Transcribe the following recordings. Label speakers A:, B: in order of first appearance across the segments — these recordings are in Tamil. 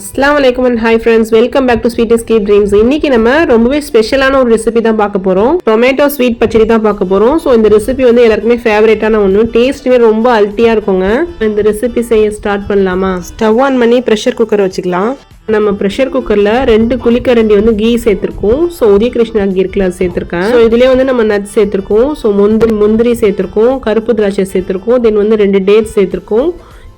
A: அஸ்ஸலாமு அலைக்கும் and hi friends, welcome back to Sweet Escape Dreams. இன்னைக்கு நம்ம ரொம்பவே ஸ்பெஷலான ஒரு ரெசிபி தான் பார்க்க போறோம். டொமேட்டோ ஸ்வீட் பச்சடி தான் பார்க்க போறோம். ஸோ இந்த ரெசிபி வந்து எல்லாருக்குமே ஃபேவரேட்டான ஒன்று, டேஸ்ட்டுமே ரொம்ப அல்ட்டியா இருக்குங்க. இந்த ரெசிபி செய்ய ஸ்டார்ட் பண்ணலாமா? ஸ்டவ் ஆன் பண்ணி ப்ரெஷர் குக்கர் வச்சுக்கலாம். நம்ம ப்ரெஷர் குக்கர்ல 2 குழிக்கரண்டி வந்து கீ சேர்த்திருக்கோம். ஸோ உதய கிருஷ்ணா கீ இருக்குல்ல அது சேர்த்திருக்கேன். ஸோ இதுலேயே வந்து நம்ம நட்ஸ் சேர்த்திருக்கோம். ஸோ முந்திரி சேர்த்திருக்கோம், கருப்பு திராட்சை சேர்த்திருக்கோம், தென் வந்து 2 டேட்ஸ் சேர்த்திருக்கோம்,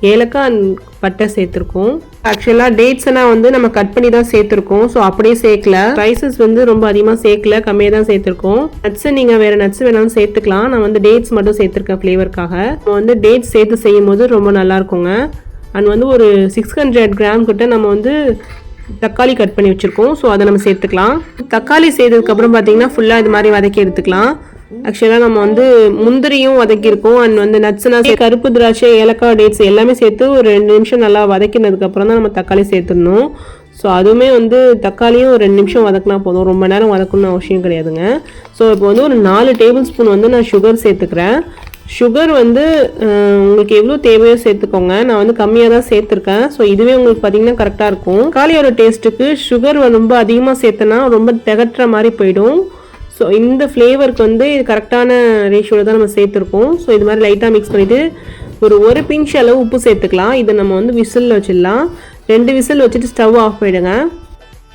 A: ஏலக்காய் பட்டை சேர்த்திருக்கோம். ஆக்சுவலா டேட்ஸ் எல்லாம் வந்து நம்ம கட் பண்ணி தான் சேர்த்திருக்கோம். ஸோ அப்படியே சேர்க்கல, ஸ்பைசஸ் வந்து ரொம்ப அதிகமாக சேர்க்கல, கம்மியாக தான் சேர்த்திருக்கோம். நட்ஸ் நீங்க வேற நட்ஸ் வேணாலும் சேர்த்துக்கலாம். நான் வந்து டேட்ஸ் மட்டும் சேர்த்திருக்கேன் ஃபிளேவருக்காக. வந்து டேட்ஸ் சேர்த்து செய்யும் போது ரொம்ப நல்லா இருக்குங்க. அண்ட் வந்து ஒரு 600 கிராம் கிட்ட நம்ம வந்து தக்காளி கட் பண்ணி வச்சிருக்கோம். ஸோ அதை நம்ம சேர்த்துக்கலாம். தக்காளி செய்ததுக்கப்புறம் பார்த்தீங்கன்னா ஃபுல்லாக இது மாதிரி வதக்கி எடுத்துக்கலாம். ஆக்சுவலாக நம்ம வந்து முந்திரியும் வதக்கியிருக்கோம். அண்ட் வந்து நட்ஸ்னா கருப்பு திராட்சை, ஏலக்காய், டேட்ஸ் எல்லாமே சேர்த்து ஒரு 2 நிமிஷம் நல்லா வதக்கினதுக்கப்புறம் தான் நம்ம தக்காளி சேர்த்துடணும். ஸோ அதுவுமே வந்து தக்காளியும் ஒரு 2 நிமிஷம் வதக்கினா போதும், ரொம்ப நேரம் வதக்கணும்னு அவசியம் கிடையாதுங்க. ஸோ இப்போ வந்து ஒரு 4 டேபிள் ஸ்பூன் வந்து நான் சுகர் சேர்த்துக்கிறேன். சுகர் வந்து உங்களுக்கு எவ்வளோ தேவையோ சேர்த்துக்கோங்க. நான் வந்து கம்மியாக தான் சேர்த்துருக்கேன். ஸோ இதுவே உங்களுக்கு பார்த்தீங்கன்னா கரெக்டாக இருக்கும். தக்காளியோட டேஸ்ட்டுக்கு சுகர் ரொம்ப அதிகமாக சேர்த்தனா ரொம்ப திகட்டுற மாதிரி போயிடும். ஸோ இந்த ஃப்ளேவருக்கு வந்து இது கரெக்டான ரேஷியோவில் தான் நம்ம சேர்த்துருக்கோம். ஸோ இது மாதிரி லைட்டாக மிக்ஸ் பண்ணிவிட்டு ஒரு பிஞ்ச் அளவு உப்பு சேர்த்துக்கலாம். இதை நம்ம வந்து விசிலில் வச்சிடலாம். 2 விசில் வச்சுட்டு ஸ்டவ் ஆஃப் பண்ணிவிடுங்க.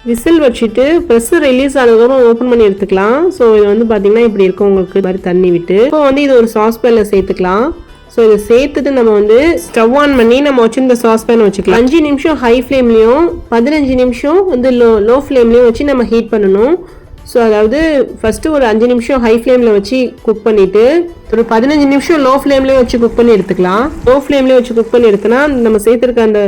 A: விசில் வச்சுட்டு ப்ரெஷர் ரிலீஸ் ஆனதுக்கப்புறம் ஓப்பன் பண்ணி எடுத்துக்கலாம். ஸோ இது வந்து பார்த்தீங்கன்னா இப்படி இருக்கும் உங்களுக்கு, இது மாதிரி தண்ணி விட்டு. இப்போ வந்து இது ஒரு சாஸ்பேனில் சேர்த்துக்கலாம். ஸோ இதை சேர்த்துட்டு நம்ம வந்து ஸ்டவ் ஆன் பண்ணி நம்ம வச்சுருந்த சாஸ்பேன் வச்சுக்கலாம். 5 நிமிஷம் ஹை ஃப்ளேம்லேயும் 15 நிமிஷம் வந்து லோ ஃப்ளேம்லேயும் வச்சு நம்ம ஹீட் பண்ணணும். ஸோ அதாவது ஃபஸ்ட்டு ஒரு 5 நிமிஷம் ஹை ஃப்ளேமில் வச்சு குக் பண்ணிவிட்டு ஒரு 15 நிமிஷம் லோ ஃப்ளேம்லேயே வச்சு குக் பண்ணி எடுத்துக்கலாம். லோ ஃப்ளேம்லேயே வச்சு குக் பண்ணி எடுத்தோன்னா நம்ம சேர்த்துருக்க அந்த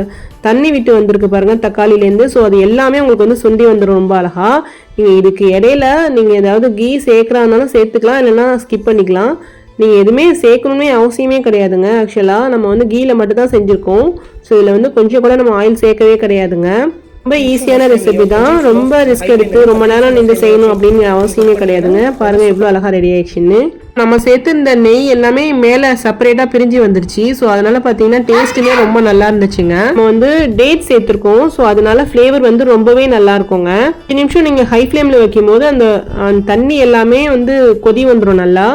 A: தண்ணி விட்டு வந்திருக்கு பாருங்கள் தக்காளிலேருந்து. ஸோ அது எல்லாமே உங்களுக்கு வந்து சுண்டி வந்துடும் ரொம்ப அழகா. நீங்கள் இதுக்கு இடையில நீங்கள் ஏதாவது கீ சேர்க்குறாருனாலும் சேர்த்துக்கலாம், இல்லைன்னா ஸ்கிப் பண்ணிக்கலாம். நீங்கள் எதுவுமே சேர்க்கணுமே அவசியமே கிடையாதுங்க. ஆக்சுவலாக நம்ம வந்து கீயில் மட்டும் தான் செஞ்சுருக்கோம். ஸோ இதில் வந்து கொஞ்சம் கூட நம்ம ஆயில் சேர்க்கவே கிடையாதுங்க. ரொம்ப ஈஸியான ரெசிபி தான். ரொம்ப ரிஸ்க் எடுத்து ரொம்ப நேரம் நீங்கள் செய்யணும் அப்படின்னு அவசியமே கிடையாதுங்க. பாருங்கள் எவ்வளோ அழகாக ரெடி ஆயிடுச்சுன்னு. நம்ம சேர்த்து இந்த நெய் எல்லாமே மேலே செப்பரேட்டாக பிரிஞ்சு வந்துருச்சு. ஸோ அதனால பார்த்தீங்கன்னா டேஸ்ட்டுமே ரொம்ப நல்லா இருந்துச்சுங்க. நம்ம வந்து டேட் சேர்த்துருக்கோம். ஸோ அதனால ஃப்ளேவர் வந்து ரொம்பவே நல்லா இருக்குங்க. 5 நிமிஷம் நீங்கள் ஹை ஃப்ளேமில் வைக்கும் போது அந்த தண்ணி எல்லாமே வந்து கொதி வந்துடும் நல்லா.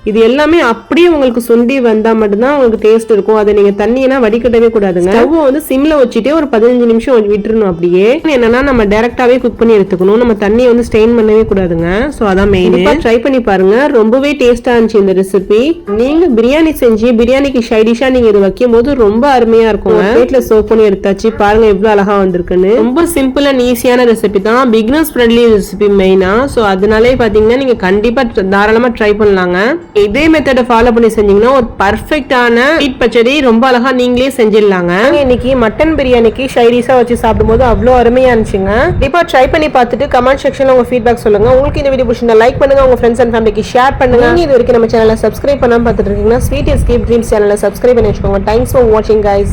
A: இது எல்லாமே அப்படியே உங்களுக்கு சுண்டி வந்தா மட்டும்தான் உங்களுக்கு டேஸ்ட் இருக்கும். அதை நீங்க தண்ணியெல்லாம் வடிகட்டவே கூடாதுங்க. ஸ்டவ் வந்து சிம்ல வச்சுட்டே ஒரு 15 நிமிஷம் விட்டுறணும். அப்படியே என்னன்னா நம்ம டைரக்டாவே குக் பண்ணி எடுத்துக்கணும். நம்ம தண்ணியை வந்து ஸ்டெயின் பண்ணவே கூடாதுங்க. ஸோ அதான் மெயின். ட்ரை பண்ணி பாருங்க, ரொம்பவே டேஸ்டா இருந்துச்சு இந்த ரெசிபி. நீங்க பிரியாணி செஞ்சு பிரியாணிக்கு சைடிஷா நீங்க இது வைக்கும் போது ரொம்ப அருமையா இருக்கும். பிளேட்ல சர்வ் பண்ணி எடுத்தாச்சு. பாருங்க எவ்வளவு அழகா வந்திருக்குன்னு. ரொம்ப சிம்பிள் அண்ட் ஈஸியான ரெசிபி தான், பிகினர்ஸ் ஃப்ரெண்ட்லி ரெசிபி மெயினா. ஸோ அதனாலே பாத்தீங்கன்னா நீங்க கண்டிப்பா தாராளமா ட்ரை பண்ணலாங்க. இதே மெத்தடை ஃபாலோ பண்ணி செஞ்சீங்கன்னா ஒரு பர்ஃபெக்டான ஸ்வீட் பச்சடி ரொம்ப அழகா நீங்களே செஞ்சிடலாங்க. இன்னைக்கு மட்டன் பிரியாணிக்கு ஷைரிஸா வச்சு சாப்பிடும்போது அவ்வளோ அருமையா இருந்துச்சுங்க. கண்டிப்பா ட்ரை பண்ணி பார்த்துட்டு கமெண்ட் செக்ஷன்ல உங்க ஃபீட்பேக் சொல்லுங்க. உங்களுக்கு இந்த வீடியோ பிடிச்சிருந்தா லைக் பண்ணுங்க, உங்க ஃப்ரெண்ட்ஸ் அண்ட் ஃபேமிலிக்கு ஷேர் பண்ணுங்க. நீங்க இது வரைக்கும் நம்ம சேனலை சப்ஸ்கிரைப் பண்ணாம பார்த்துட்டு இருக்கீங்கன்னா ஸ்வீட் எஸ்கேப் ட்ரீம்ஸ் சேனலை சப்ஸ்கிரைப் பண்ணி வச்சுக்கோங்க. தேங்க்ஸ் ஃபார் வாட்சிங் கைஸ்.